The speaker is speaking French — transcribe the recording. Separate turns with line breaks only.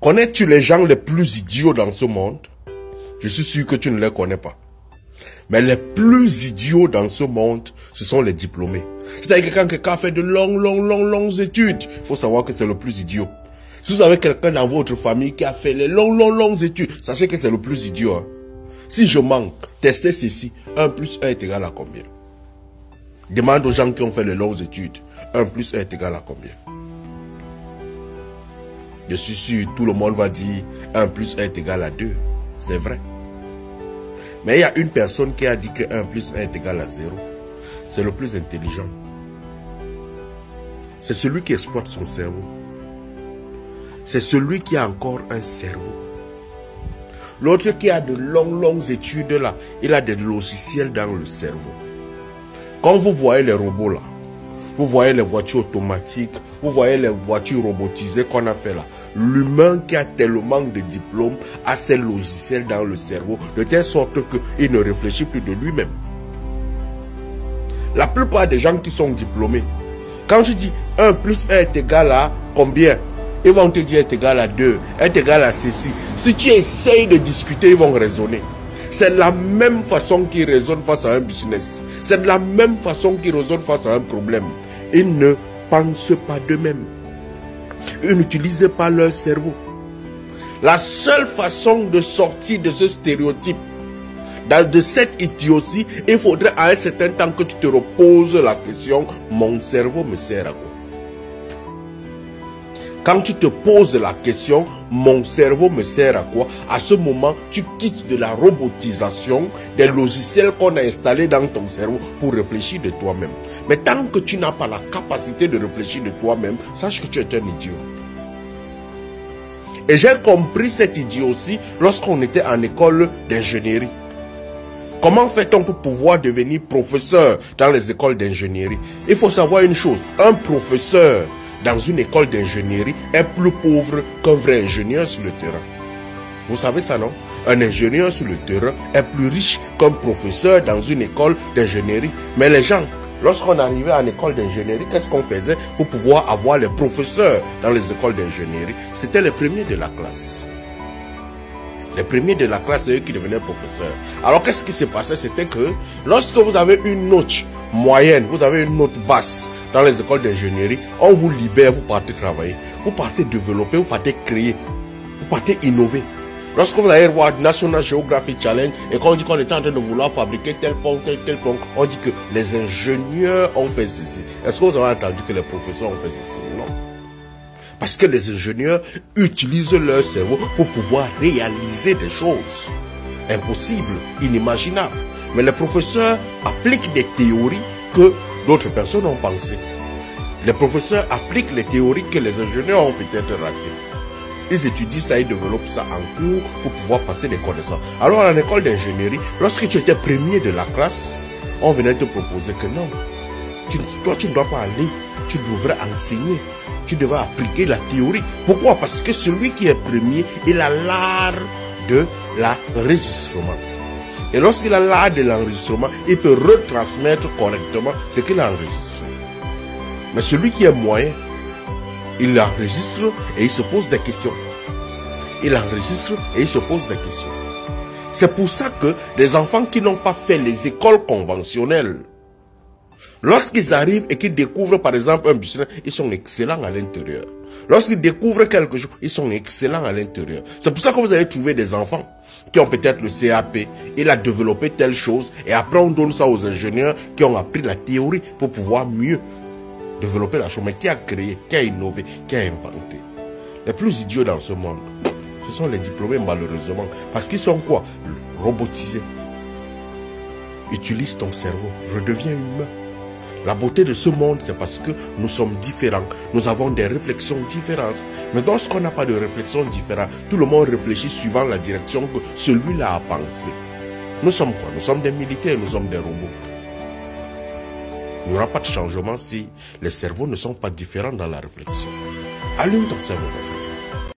Connais-tu les gens les plus idiots dans ce monde? Je suis sûr que tu ne les connais pas. Mais les plus idiots dans ce monde, ce sont les diplômés. C'est-à-dire que quelqu'un fait de longues études, il faut savoir que c'est le plus idiot. Si vous avez quelqu'un dans votre famille qui a fait les longues études, sachez que c'est le plus idiot. Hein. Si je manque, testez ceci. 1 plus 1 est égal à combien? Demande aux gens qui ont fait les longues études. 1 plus 1 est égal à combien? Je suis sûr, tout le monde va dire 1 plus 1 est égal à 2. C'est vrai. Mais il y a une personne qui a dit que 1 plus 1 est égal à 0. C'est le plus intelligent. C'est celui qui exploite son cerveau. C'est celui qui a encore un cerveau. L'autre qui a de longues études là, il a des logiciels dans le cerveau. Quand vous voyez les robots là, vous voyez les voitures automatiques, vous voyez les voitures robotisées qu'on a fait là. L'humain qui a tellement de diplômes a ses logiciels dans le cerveau, de telle sorte qu'il ne réfléchit plus de lui-même. La plupart des gens qui sont diplômés, quand je dis 1 plus 1 est égal à combien? Ils vont te dire est égal à 2, est égal à ceci. Si tu essayes de discuter, ils vont raisonner. C'est la même façon qu'ils raisonnent face à un business. C'est de la même façon qu'ils raisonnent face à un problème. Ils ne pensent pas d'eux-mêmes. Ils n'utilisent pas leur cerveau. La seule façon de sortir de ce stéréotype, de cette idiotie, il faudrait à un certain temps que tu te reposes la question, mon cerveau me sert à quoi? Quand tu te poses la question, mon cerveau me sert à quoi? À ce moment, tu quittes de la robotisation, des logiciels qu'on a installés dans ton cerveau pour réfléchir de toi-même. Mais tant que tu n'as pas la capacité de réfléchir de toi-même, sache que tu es un idiot. Et j'ai compris cette idiotie lorsqu'on était en école d'ingénierie. Comment fait-on pour pouvoir devenir professeur dans les écoles d'ingénierie? Il faut savoir une chose, un professeur dans une école d'ingénierie est plus pauvre qu'un vrai ingénieur sur le terrain. Vous savez ça, non? Un ingénieur sur le terrain est plus riche qu'un professeur dans une école d'ingénierie. Mais les gens, lorsqu'on arrivait en école d'ingénierie, qu'est-ce qu'on faisait pour pouvoir avoir les professeurs dans les écoles d'ingénierie? C'était les premiers de la classe. Les premiers de la classe, c'est eux qui devenaient professeurs. Alors, qu'est-ce qui s'est passé? C'était que lorsque vous avez une note moyenne, vous avez une note basse dans les écoles d'ingénierie, on vous libère, vous partez travailler. Vous partez développer, vous partez créer, vous partez innover. Lorsque vous allez voir National Geographic Challenge et qu'on dit qu'on est en train de vouloir fabriquer tel pont, tel pont, on dit que les ingénieurs ont fait ceci. Est-ce que vous avez entendu que les professeurs ont fait ceci? Non. Parce que les ingénieurs utilisent leur cerveau pour pouvoir réaliser des choses impossibles, inimaginables. Mais les professeurs appliquent des théories que d'autres personnes ont pensées. Les professeurs appliquent les théories que les ingénieurs ont peut-être ratées. Ils étudient ça, ils développent ça en cours pour pouvoir passer des connaissances. Alors, en école d'ingénierie, lorsque tu étais premier de la classe, on venait te proposer que non, toi, tu ne dois pas aller, tu devrais enseigner, tu devrais appliquer la théorie. Pourquoi? Parce que celui qui est premier, il a l'art de l'enregistrement. Et lorsqu'il a l'art de l'enregistrement, il peut retransmettre correctement ce qu'il a enregistré. Mais celui qui est moyen, il enregistre et il se pose des questions. Il enregistre et il se pose des questions. C'est pour ça que les enfants qui n'ont pas fait les écoles conventionnelles, lorsqu'ils arrivent et qu'ils découvrent par exemple un business, ils sont excellents à l'intérieur. Lorsqu'ils découvrent quelque chose, ils sont excellents à l'intérieur. C'est pour ça que vous allez trouver des enfants qui ont peut-être le CAP, il a développé telle chose et après on donne ça aux ingénieurs qui ont appris la théorie pour pouvoir mieux développer la chose, mais qui a créé, qui a innové, qui a inventé. Les plus idiots dans ce monde, ce sont les diplômés malheureusement, parce qu'ils sont quoi? Robotisés. Utilise ton cerveau, redeviens humain. La beauté de ce monde, c'est parce que nous sommes différents. Nous avons des réflexions différentes. Mais lorsqu'on n'a pas de réflexion différente, tout le monde réfléchit suivant la direction que celui-là a pensé. Nous sommes quoi? Nous sommes des militaires, nous sommes des robots. Il n'y aura pas de changement si les cerveaux ne sont pas différents dans la réflexion. Allume ton cerveau, mon frère.